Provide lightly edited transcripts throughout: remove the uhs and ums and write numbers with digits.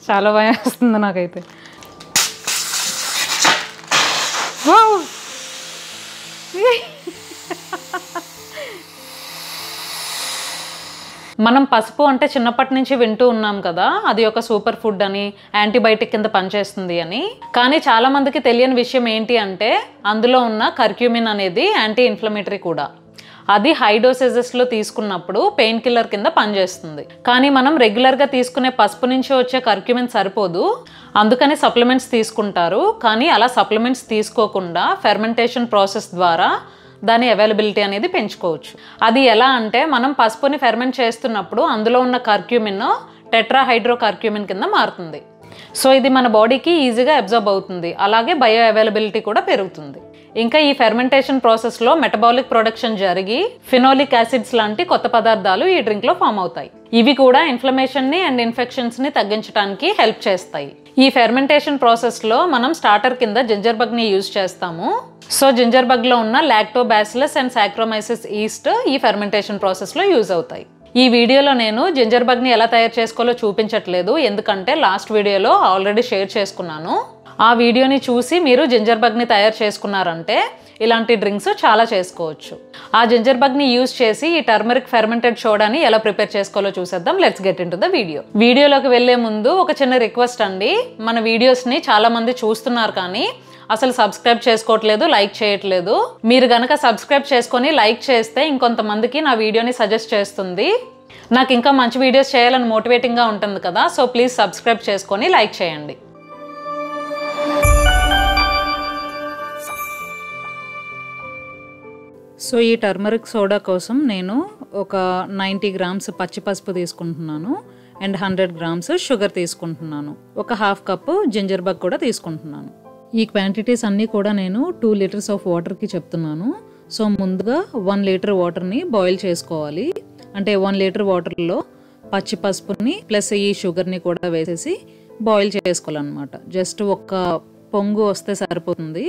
చాలా భయం వేస్తుంది నాకైతే. మనం పసుపు అంటే చిన్నప్పటి నుంచి వింటూ ఉన్నాం కదా, అది ఒక సూపర్ ఫుడ్ అని, యాంటీబయాటిక్ కింద పనిచేస్తుంది అని. కానీ చాలా మందికి తెలియని విషయం ఏంటి అంటే అందులో ఉన్న కర్క్యూమిన్ అనేది యాంటీ ఇన్ఫ్లమేటరీ కూడా. అది హై డోసేజెస్లో తీసుకున్నప్పుడు పెయిన్ కిల్లర్ కింద పనిచేస్తుంది. కానీ మనం రెగ్యులర్గా తీసుకునే పసుపు నుంచి వచ్చే కర్క్యూమిన్ సరిపోదు, అందుకని సప్లిమెంట్స్ తీసుకుంటారు. కానీ అలా సప్లిమెంట్స్ తీసుకోకుండా ఫెర్మెంటేషన్ ప్రాసెస్ ద్వారా దాని అవైలబిలిటీ అనేది పెంచుకోవచ్చు. అది ఎలా అంటే మనం పసుపుని ఫెర్మెంట్ చేస్తున్నప్పుడు అందులో ఉన్న కర్క్యూమిన్ టెట్రాహైడ్రో కర్క్యూమిన్ కింద మారుతుంది. సో ఇది మన బాడీకి ఈజీగా అబ్జర్బ్ అవుతుంది, అలాగే బయో అవైలబిలిటీ కూడా పెరుగుతుంది. ఇంకా ఈ ఫెర్మెంటేషన్ ప్రాసెస్లో మెటబాలిక్ ప్రొడక్షన్ జరిగి ఫినోలిక్ యాసిడ్స్ లాంటి కొత్త పదార్థాలు ఈ డ్రింక్లో ఫామ్ అవుతాయి. ఇవి కూడా ఇన్ఫ్లమేషన్ని అండ్ ఇన్ఫెక్షన్స్ని తగ్గించడానికి హెల్ప్ చేస్తాయి. ఈ ఫెర్మెంటేషన్ ప్రాసెస్లో మనం స్టార్టర్ కింద జింజర్ బగ్ని యూజ్ చేస్తాము. సో జింజర్ బగ్లో ఉన్న లాక్టోబాసిలస్ అండ్ సాక్రోమైసిస్ ఈస్ట్ ఈ ఫెర్మెంటేషన్ ప్రాసెస్లో యూజ్ అవుతాయి. ఈ వీడియోలో నేను జింజర్ బగ్ని ఎలా తయారు చేసుకోవాలో చూపించట్లేదు, ఎందుకంటే లాస్ట్ వీడియోలో ఆల్రెడీ షేర్ చేసుకున్నాను. ఆ వీడియోని చూసి మీరు జింజర్ బగ్ని తయారు చేసుకున్నారంటే ఇలాంటి డ్రింక్స్ చాలా చేసుకోవచ్చు. ఆ జింజర్ బగ్ని యూజ్ చేసి ఈ టర్మరిక్ ఫెర్మెంటెడ్ సోడాని ఎలా ప్రిపేర్ చేసుకోవాలో చూసేద్దాం. Let's get in to the video. వీడియోలోకి వెళ్లే ముందు ఒక చిన్న రిక్వెస్ట్ అండి. మన వీడియోస్ని చాలా మంది చూస్తున్నారు కానీ అసలు సబ్స్క్రైబ్ చేసుకోవట్లేదు, లైక్ చేయట్లేదు. మీరు గనక సబ్స్క్రైబ్ చేసుకొని లైక్ చేస్తే ఇంకొంతమందికి నా వీడియోని సజెస్ట్ చేస్తుంది, నాకు ఇంకా మంచి వీడియోస్ చేయాలని మోటివేటింగ్గా ఉంటుంది కదా. సో ప్లీజ్ సబ్స్క్రైబ్ చేసుకొని లైక్ చేయండి. సో ఈ టర్మరిక్ సోడా కోసం నేను ఒక 90 గ్రామ్స్ పచ్చి పసుపు తీసుకుంటున్నాను అండ్ 100 గ్రామ్స్ షుగర్ తీసుకుంటున్నాను. ఒక హాఫ్ కప్పు జింజర్ బగ్ కూడా తీసుకుంటున్నాను. ఈ క్వాంటిటీస్ అన్నీ కూడా నేను 2 లీటర్స్ ఆఫ్ వాటర్కి చెప్తున్నాను. సో ముందుగా 1 లీటర్ వాటర్ని బాయిల్ చేసుకోవాలి. అంటే 1 లీటర్ వాటర్లో పచ్చి పసుపుని ప్లస్ ఈ షుగర్ని కూడా వేసేసి బాయిల్ చేసుకోవాలన్నమాట. జస్ట్ ఒక పొంగు వస్తే సరిపోతుంది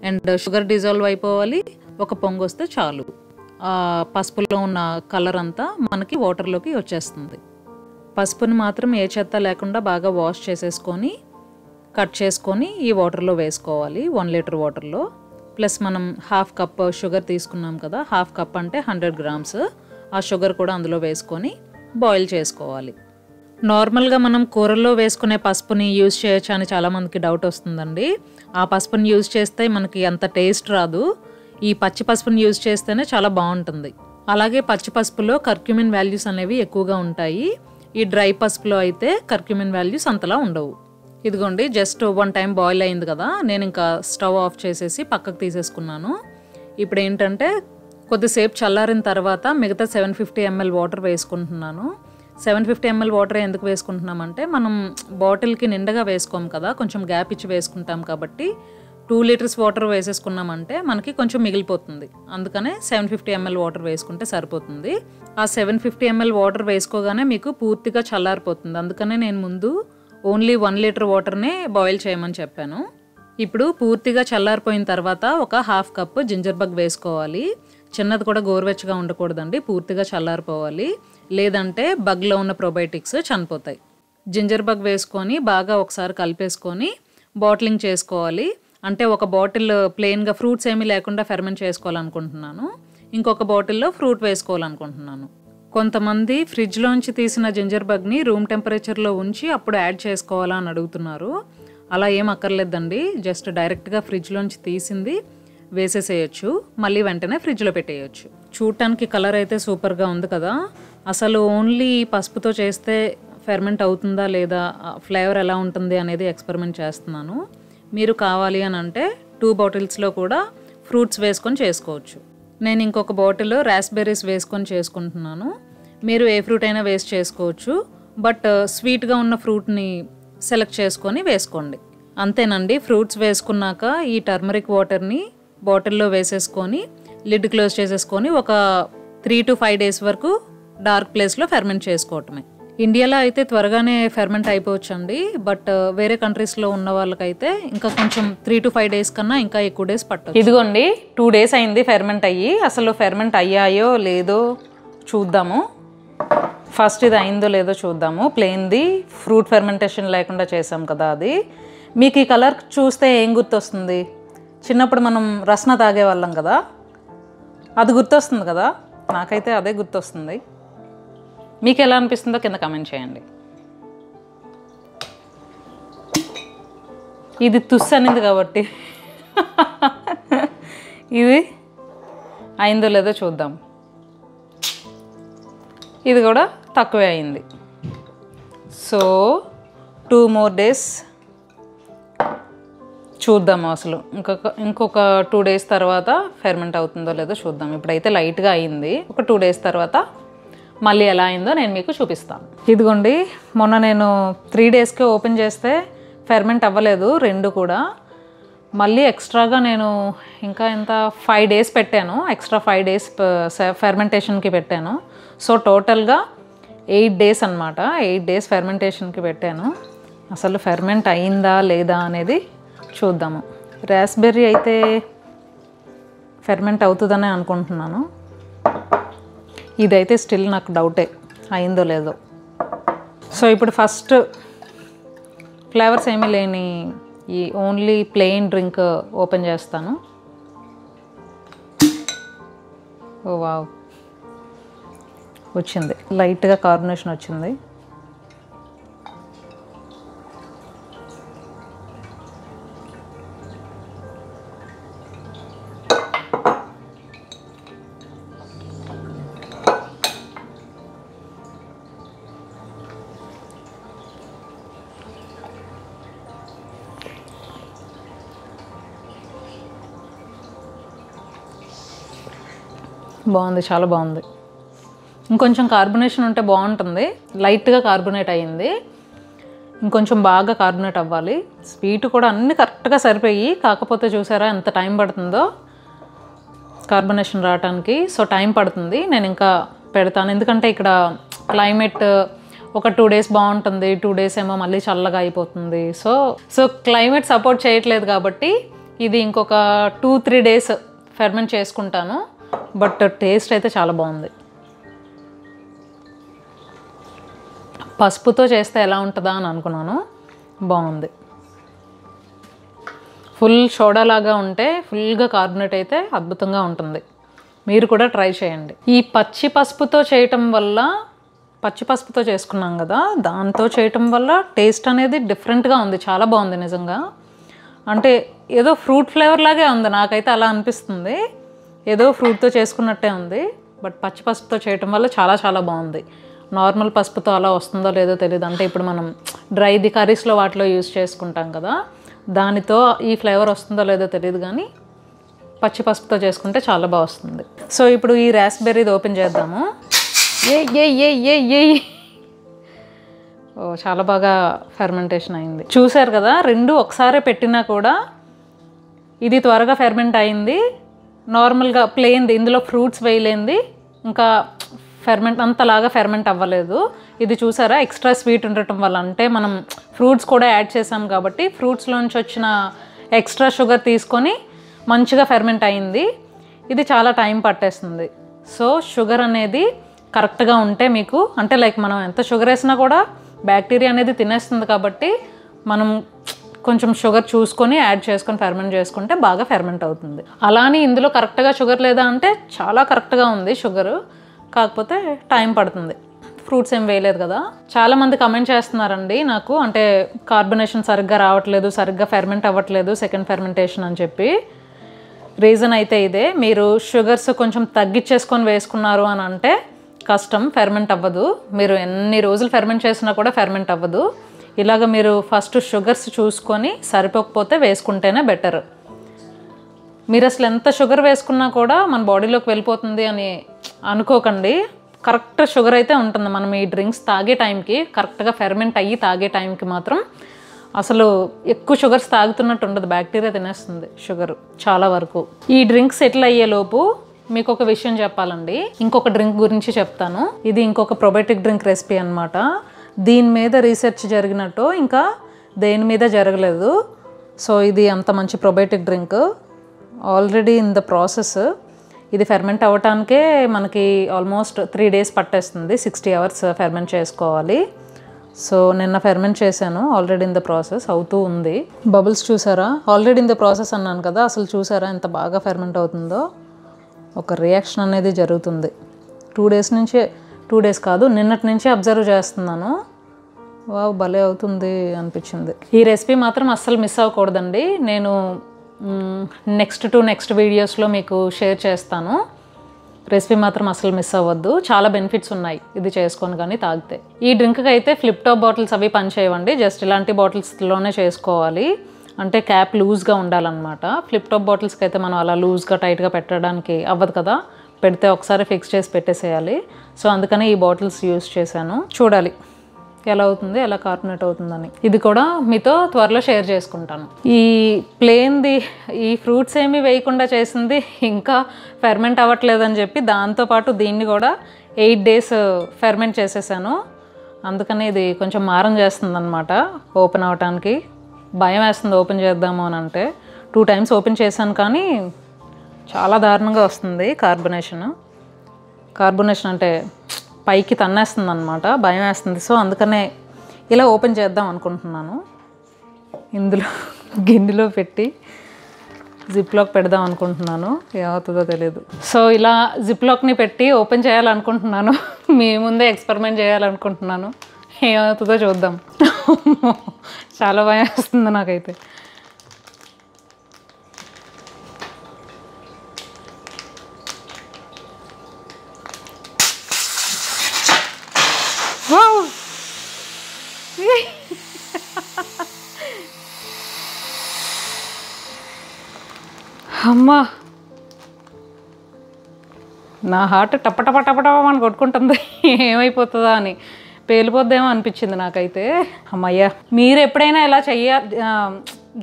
అండ్ షుగర్ డిజాల్వ్ అయిపోవాలి. ఒక పొంగు వస్తే చాలు, ఆ పసుపులో ఉన్న కలర్ అంతా మనకి వాటర్లోకి వచ్చేస్తుంది. పసుపుని మాత్రం ఏ చెత్త లేకుండా బాగా వాష్ చేసేసుకొని కట్ చేసుకొని ఈ వాటర్లో వేసుకోవాలి. 1 లీటర్ వాటర్లో ప్లస్ మనం హాఫ్ కప్ షుగర్ తీసుకున్నాం కదా, హాఫ్ కప్ అంటే 100 గ్రామ్స్, ఆ షుగర్ కూడా అందులో వేసుకొని బాయిల్ చేసుకోవాలి. నార్మల్గా మనం కూరల్లో వేసుకునే పసుపుని యూజ్ చేయొచ్చు అని చాలామందికి డౌట్ వస్తుందండి. ఆ పసుపుని యూజ్ చేస్తే మనకి అంత టేస్ట్ రాదు, ఈ పచ్చి పసుపుని యూజ్ చేస్తేనే చాలా బాగుంటుంది. అలాగే పచ్చి పసుపులో కర్క్యూమిన్ వాల్యూస్ అనేవి ఎక్కువగా ఉంటాయి. ఈ డ్రై పసుపులో అయితే కర్క్యూమిన్ వాల్యూస్ అంతలా ఉండవు. ఇదిగోండి జస్ట్ 1 టైం బాయిల్ అయింది కదా, నేను ఇంకా స్టవ్ ఆఫ్ చేసేసి పక్కకు తీసేసుకున్నాను. ఇప్పుడు ఏంటంటే కొద్దిసేపు చల్లారిన తర్వాత మిగతా 750 ml వాటర్ వేసుకుంటున్నాను. 750 ml వాటర్ ఎందుకు వేసుకుంటున్నామంటే మనం బాటిల్కి నిండగా వేసుకోం కదా, కొంచెం గ్యాప్ ఇచ్చి వేసుకుంటాం కాబట్టి 2 లీటర్స్ వాటర్ వేసేసుకున్నామంటే మనకి కొంచెం మిగిలిపోతుంది. అందుకనే 750 ml వాటర్ వేసుకుంటే సరిపోతుంది. ఆ 750 ml వాటర్ వేసుకోగానే మీకు పూర్తిగా చల్లారిపోతుంది. అందుకనే నేను ముందు ఓన్లీ 1 లీటర్ వాటర్నే బాయిల్ చేయమని చెప్పాను. ఇప్పుడు పూర్తిగా చల్లారిపోయిన తర్వాత ఒక హాఫ్ కప్ జింజర్ బగ్ వేసుకోవాలి. చిన్నది కూడా గోరువెచ్చగా ఉండకూడదండి, పూర్తిగా చల్లారిపోవాలి, లేదంటే బగ్లో ఉన్న ప్రోబయోటిక్స్ చనిపోతాయి. జింజర్ బగ్ వేసుకొని బాగా ఒకసారి కలిపేసుకొని బాటిలింగ్ చేసుకోవాలి. అంటే ఒక బాటిల్ ప్లెయిన్గా ఫ్రూట్స్ ఏమీ లేకుండా ఫెర్మెంట్ చేసుకోవాలనుకుంటున్నాను, ఇంకొక బాటిల్లో ఫ్రూట్ వేసుకోవాలనుకుంటున్నాను. కొంతమంది ఫ్రిడ్జ్లోంచి తీసిన జింజర్ బగ్ని రూమ్ టెంపరేచర్లో ఉంచి అప్పుడు యాడ్ చేసుకోవాలా అని అడుగుతున్నారు. అలా ఏం అక్కర్లేదండి, జస్ట్ డైరెక్ట్గా ఫ్రిడ్జ్లోంచి తీసింది వేసేసేయచ్చు, మళ్ళీ వెంటనే ఫ్రిడ్జ్లో పెట్టేయచ్చు. చూడటానికి కలర్ అయితే సూపర్గా ఉంది కదా. అసలు ఓన్లీ పసుపుతో చేస్తే ఫెర్మెంట్ అవుతుందా లేదా, ఫ్లేవర్ ఎలా ఉంటుంది అనేది ఎక్స్పెరిమెంట్ చేస్తున్నాను. మీరు కావాలి అని అంటే 2 బాటిల్స్లో కూడా ఫ్రూట్స్ వేసుకొని చేసుకోవచ్చు. నేను ఇంకొక బాటిల్ రాస్బెర్రీస్ వేసుకొని చేసుకుంటున్నాను. మీరు ఏ ఫ్రూట్ అయినా వేస్ట్ చేసుకోవచ్చు, బట్ స్వీట్గా ఉన్న ఫ్రూట్ని సెలెక్ట్ చేసుకొని వేసుకోండి. అంతేనండి. ఫ్రూట్స్ వేసుకున్నాక ఈ టర్మరిక్ వాటర్ని బాటిల్లో వేసేసుకొని లిడ్ క్లోజ్ చేసేసుకొని ఒక 3 to 5 days వరకు డార్క్ ప్లేస్లో ఫెర్మెంట్ చేసుకోవటమే. ఇండియాలో అయితే త్వరగానే ఫెర్మెంట్ అయిపోవచ్చండి, బట్ వేరే కంట్రీస్లో ఉన్న వాళ్ళకైతే ఇంకా కొంచెం 3 to 5 days కన్నా ఇంకా ఎక్కువ డేస్ పట్టదు. ఇదిగోండి 2 days అయింది ఫెర్మెంట్ అయ్యి. అసలు ఫెర్మెంట్ అయ్యాయో లేదో చూద్దాము. ఫస్ట్ ఇది అయిందో లేదో చూద్దాము. ప్లెయిన్ది ఫ్రూట్ ఫెర్మెంటేషన్ లేకుండా చేసాం కదా అది. మీకు ఈ కలర్ చూస్తే ఏం గుర్తొస్తుంది? చిన్నప్పుడు మనం రస్నా తాగేవాళ్ళం కదా, అది గుర్తొస్తుంది కదా. నాకైతే అదే గుర్తొస్తుంది. మీకు ఎలా అనిపిస్తుందో కింద కామెంట్ చేయండి. ఇది తుస్సు అనింది కాబట్టి ఇది అయిందో లేదో చూద్దాం. ఇది కూడా తక్కువే అయింది. సో 2 more days చూద్దాము. అసలు ఇంకొక 2 days తర్వాత ఫెర్మెంట్ అవుతుందో లేదో చూద్దాం. ఇప్పుడైతే లైట్గా అయింది. ఒక 2 days తర్వాత మళ్ళీ ఎలా అయిందో నేను మీకు చూపిస్తాను. ఇదిగోండి, మొన్న నేను 3 daysకే ఓపెన్ చేస్తే ఫెర్మెంట్ అవ్వలేదు 2 కూడా. మళ్ళీ ఎక్స్ట్రాగా నేను ఇంకా ఎంత 5 days పెట్టాను. ఎక్స్ట్రా 5 days ఫెర్మెంటేషన్కి పెట్టాను. సో టోటల్గా 8 days అనమాట. 8 days ఫెర్మెంటేషన్కి పెట్టాను. అసలు ఫెర్మెంట్ అయిందా లేదా అనేది చూద్దాము. రాస్బెర్రీ అయితే ఫెర్మెంట్ అవుతుందని అనుకుంటున్నాను. ఇదైతే స్టిల్ నాకు డౌటే అయిందో లేదో. సో ఇప్పుడు ఫస్ట్ ఫ్లేవర్స్ ఏమీ లేని ఈ ఓన్లీ ప్లెయిన్ డ్రింక్ ఓపెన్ చేస్తాను. ఓ వావ్, వచ్చింది. లైట్గా కార్బనేషన్ వచ్చింది. బాగుంది, చాలా బాగుంది. ఇంకొంచెం కార్బనేషన్ ఉంటే బాగుంటుంది. లైట్గా కార్బొనేట్ అయ్యింది. ఇంకొంచెం బాగా కార్బొనేట్ అవ్వాలి. స్వీట్ కూడా అన్నీ కరెక్ట్గా సరిపోయి, కాకపోతే చూసారా ఎంత టైం పడుతుందో కార్బొనేషన్ రావడానికి. సో టైం పడుతుంది. నేను ఇంకా పెడతాను, ఎందుకంటే ఇక్కడ క్లైమేట్ ఒక 2 days బాగుంటుంది, 2 days ఏమో మళ్ళీ చల్లగా అయిపోతుంది. సో క్లైమేట్ సపోర్ట్ చేయట్లేదు కాబట్టి ఇది ఇంకొక 2-3 days ఫెర్మెంట్ చేసుకుంటాను. బట్ టేస్ట్ అయితే చాలా బాగుంది. పసుపుతో చేస్తే ఎలా ఉంటుందా అని అనుకున్నాను. బాగుంది. ఫుల్ సోడా లాగా ఉంటే, ఫుల్గా కార్బొనేట్ అయితే అద్భుతంగా ఉంటుంది. మీరు కూడా ట్రై చేయండి. ఈ పచ్చి పసుపుతో చేయటం వల్ల, పచ్చి పసుపుతో చేసుకున్నాం కదా, దాంతో చేయటం వల్ల టేస్ట్ అనేది డిఫరెంట్గా ఉంది. చాలా బాగుంది నిజంగా. అంటే ఏదో ఫ్రూట్ ఫ్లేవర్ లాగే ఉంది. నాకైతే అలా అనిపిస్తుంది. ఏదో ఫ్రూట్తో చేసుకున్నట్టే ఉంది. బట్ పచ్చి పసుపుతో చేయటం వల్ల చాలా చాలా బాగుంది. నార్మల్ పసుపుతో అలా వస్తుందో లేదో తెలియదు. అంటే ఇప్పుడు మనం డ్రైది కర్రీస్లో వాటిలో యూజ్ చేసుకుంటాం కదా, దానితో ఈ ఫ్లేవర్ వస్తుందో లేదో తెలియదు, కానీ పచ్చి పసుపుతో చేసుకుంటే చాలా బాగా వస్తుంది. సో ఇప్పుడు ఈ రాస్బెర్రీది ఓపెన్ చేద్దాము. ఓ, చాలా బాగా ఫెర్మెంటేషన్ అయింది. చూసారు కదా, 2 ఒకసారి పెట్టినా కూడా ఇది త్వరగా ఫెర్మెంట్ అయింది. నార్మల్గా ప్లెయిన్ది, ఇందులో ఫ్రూట్స్ వేయలేంది, ఇంకా అంతలాగా ఫెర్మెంట్ అవ్వలేదు. ఇది చూసారా, ఎక్స్ట్రా స్వీట్ ఉండటం వల్ల, అంటే మనం ఫ్రూట్స్ కూడా యాడ్ చేసాం కాబట్టి ఫ్రూట్స్లోంచి వచ్చిన ఎక్స్ట్రా షుగర్ తీసుకొని మంచిగా ఫెర్మెంట్ అయింది. ఇది చాలా టైం పట్టేస్తుంది. సో షుగర్ అనేది కరెక్ట్గా ఉంటే మీకు, అంటే లైక్ మనం ఎంత షుగర్ వేసినా కూడా బ్యాక్టీరియా అనేది తినేస్తుంది కాబట్టి మనం కొంచెం షుగర్ చూసుకొని యాడ్ చేసుకొని ఫెర్మెంట్ చేసుకుంటే బాగా ఫెర్మెంట్ అవుతుంది. అలానే ఇందులో కరెక్ట్గా షుగర్ లేదా అంటే చాలా కరెక్ట్గా ఉంది షుగరు, కాకపోతే టైం పడుతుంది. ఫ్రూట్స్ ఏం వేయలేదు కదా. చాలామంది కమెంట్ చేస్తున్నారండి నాకు, అంటే కార్బొనేషన్ సరిగ్గా రావట్లేదు, సరిగ్గా ఫెర్మెంట్ అవ్వట్లేదు సెకండ్ ఫెర్మెంటేషన్ అని చెప్పి. రీజన్ అయితే ఇదే, మీరు షుగర్స్ కొంచెం తగ్గించేసుకొని వేసుకున్నారు అని అంటే కష్టం, ఫెర్మెంట్ అవ్వదు. మీరు ఎన్ని రోజులు ఫెర్మెంట్ చేసినా కూడా ఫెర్మెంట్ అవ్వదు. ఇలాగ మీరు ఫస్ట్ షుగర్స్ చూసుకొని సరిపోకపోతే వేసుకుంటేనే బెటర్. మీరు అసలు ఎంత షుగర్ వేసుకున్నా కూడా మన బాడీలోకి వెళ్ళిపోతుంది అని అనుకోకండి. కరెక్ట్ షుగర్ అయితే ఉంటుంది. మనం ఈ డ్రింక్స్ తాగే టైంకి, కరెక్ట్గా ఫెర్మెంట్ అయ్యి తాగే టైంకి మాత్రం అసలు ఎక్కువ షుగర్స్ తాగుతున్నట్టు ఉండదు, బ్యాక్టీరియా తినేస్తుంది షుగర్ చాలా వరకు. ఈ డ్రింక్స్ సెటిల్ అయ్యేలోపు మీకు ఒక విషయం చెప్పాలండి. ఇంకొక డ్రింక్ గురించి చెప్తాను. ఇది ఇంకొక ప్రొబయోటిక్ డ్రింక్ రెసిపీ అనమాట. దీని మీద రీసెర్చ్ జరిగినట్టు ఇంకా దేని మీద జరగలేదు. సో ఇది అంత మంచి probiotic drink, already in the process. ఇది ఫెర్మెంట్ అవ్వటానికే మనకి ఆల్మోస్ట్ 3 days పట్టేస్తుంది. 60 hours ఫెర్మెంట్ చేసుకోవాలి. సో నిన్న ఫెర్మెంట్ చేశాను. ఆల్రెడీ ఇన్ ద ప్రాసెస్ అవుతూ ఉంది. బబుల్స్ చూసారా? ఆల్రెడీ ఇన్ ద ప్రాసెస్ అన్నాను కదా, అసలు చూసారా ఎంత బాగా ఫెర్మెంట్ అవుతుందో? ఒక రియాక్షన్ అనేది జరుగుతుంది. 2 days కాదు, నిన్నటి నుంచి అబ్జర్వ్ చేస్తున్నాను. వావ్, భలే అవుతుంది అనిపించింది. ఈ రెసిపీ మాత్రం అస్సలు మిస్ అవ్వకూడదండి. నేను నెక్స్ట్ వీడియోస్లో మీకు షేర్ చేస్తాను. రెసిపీ మాత్రం అసలు మిస్ అవ్వద్దు. చాలా బెనిఫిట్స్ ఉన్నాయి ఇది చేసుకొని కానీ తాగితే. ఈ డ్రింక్కి అయితే ఫ్లిప్ టాప్ బాటిల్స్ అవి పనిచేయవండి. జస్ట్ ఇలాంటి బాటిల్స్లోనే చేసుకోవాలి. అంటే క్యాప్ లూజ్గా ఉండాలన్నమాట. ఫ్లిప్ టాప్ బాటిల్స్కి అయితే మనం అలా లూజ్గా టైట్గా పెట్టడానికి అవ్వదు కదా, పెడితే ఒకసారి ఫిక్స్ చేసి పెట్టేసేయాలి. సో అందుకని ఈ బాటిల్స్ యూజ్ చేశాను. చూడాలి ఎలా అవుతుంది, ఎలా కార్బోనేట్ అవుతుందని. ఇది కూడా మీతో త్వరలో షేర్ చేసుకుంటాను. ఈ ప్లేన్ది ఈ ఫ్రూట్స్ ఏమీ వేయకుండా చేసింది ఇంకా ఫెర్మెంట్ అవ్వట్లేదని చెప్పి దాంతోపాటు దీన్ని కూడా 8 days ఫెర్మెంట్ చేసేసాను. అందుకని ఇది కొంచెం మారం చేస్తుంది అనమాట ఓపెన్ అవ్వటానికి. భయం వేస్తుంది ఓపెన్ చేద్దాము అని. అంటే 2 times ఓపెన్ చేశాను కానీ చాలా దారుణంగా వస్తుంది కార్బోనేషన్ అంటే పైకి తన్నేస్తుంది అనమాట, భయం వేస్తుంది. సో అందుకనే ఇలా ఓపెన్ చేద్దాం అనుకుంటున్నాను. ఇందులో గిన్నెలో పెట్టి జిప్లాక్ పెడదాం అనుకుంటున్నాను. ఏమవుతుందో తెలియదు. సో ఇలా జిప్లాక్ని పెట్టి ఓపెన్ చేయాలనుకుంటున్నాను. మీ ముందే ఎక్స్పెరిమెంట్ చేయాలనుకుంటున్నాను. ఏమవుతుందో చూద్దాం. చాలా భయం వేస్తుంది నాకైతే. అమ్మా, నా హార్ట్ టపటపటపటమని కొట్టుకుంటుంది. ఏమైపోతుందా అని, పేలిపోద్దేమో అనిపించింది నాకైతే. అమ్మయ్యా, మీరు ఎప్పుడైనా ఇలా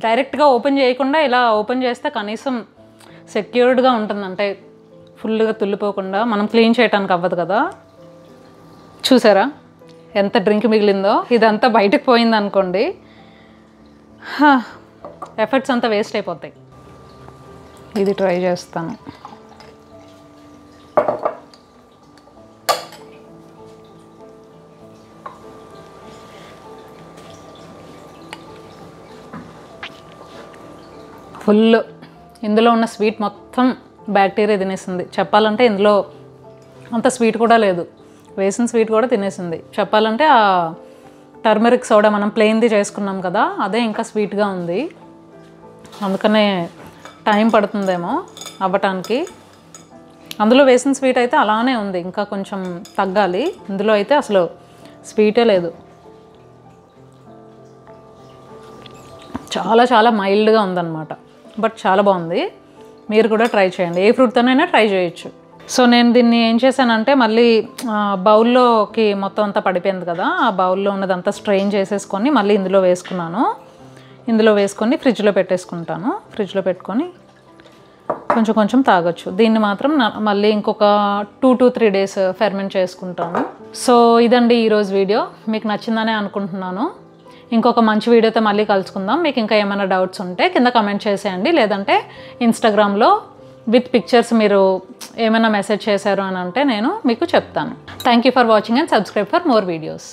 డైరెక్ట్గా ఓపెన్ చేయకుండా ఇలా ఓపెన్ చేస్తే కనీసం సెక్యూర్డ్గా ఉంటుంది. అంటే ఫుల్గా తుల్లిపోకుండా మనం క్లీన్ చేయడానికి అవ్వదు కదా. చూసారా ఎంత డ్రింక్ మిగిలిందో? ఇదంతా బయటకు పోయింది అనుకోండి, ఎఫర్ట్స్ అంతా వేస్ట్ అయిపోతాయి. ఇది ట్రై చేస్తాను. ఫుల్ ఇందులో ఉన్న స్వీట్ మొత్తం బ్యాక్టీరియా తినేసింది. చెప్పాలంటే ఇందులో అంత స్వీట్ కూడా లేదు, వేసిన స్వీట్ కూడా తినేసింది. చెప్పాలంటే ఆ టర్మరిక్ సోడా మనం ప్లెయిన్ది చేసుకున్నాం కదా, అదే ఇంకా స్వీట్గా ఉంది. అందుకనే టైం పడుతుందేమో అవ్వటానికి. అందులో వేసిన స్వీట్ అయితే అలానే ఉంది, ఇంకా కొంచెం తగ్గాలి. ఇందులో అయితే అసలు స్వీటే లేదు. చాలా చాలా మైల్డ్గా ఉందన్నమాట. బట్ చాలా బాగుంది. మీరు కూడా ట్రై చేయండి. ఏ ఫ్రూట్తోనైనా ట్రై చేయొచ్చు. సో నేను దీన్ని ఏం చేశానంటే మళ్ళీ బౌల్లోకి మొత్తం అంతా పడిపోయింది కదా, ఆ బౌల్లో ఉన్నదంతా స్ట్రెయిన్ చేసేసుకొని మళ్ళీ ఇందులో వేసుకున్నాను. ఇందులో వేసుకొని ఫ్రిడ్జ్లో పెట్టేసుకుంటాను. ఫ్రిడ్జ్లో పెట్టుకొని కొంచెం కొంచెం తాగొచ్చు. దీన్ని మాత్రం మళ్ళీ ఇంకొక 2 to 3 days ఫెర్మెంట్ చేసుకుంటాను. సో ఇదండి ఈరోజు వీడియో. మీకు నచ్చిందనే అనుకుంటున్నాను. ఇంకొక మంచి వీడియోతో మళ్ళీ కలుసుకుందాం. మీకు ఇంకా ఏమైనా డౌట్స్ ఉంటే కింద కమెంట్ చేసేయండి, లేదంటే ఇన్స్టాగ్రామ్లో విత్ పిక్చర్స్ మీరు ఏమైనా మెసేజ్ చేశారు అని అంటే నేను మీకు చెప్తాను. Thank you for watching and subscribe for more videos.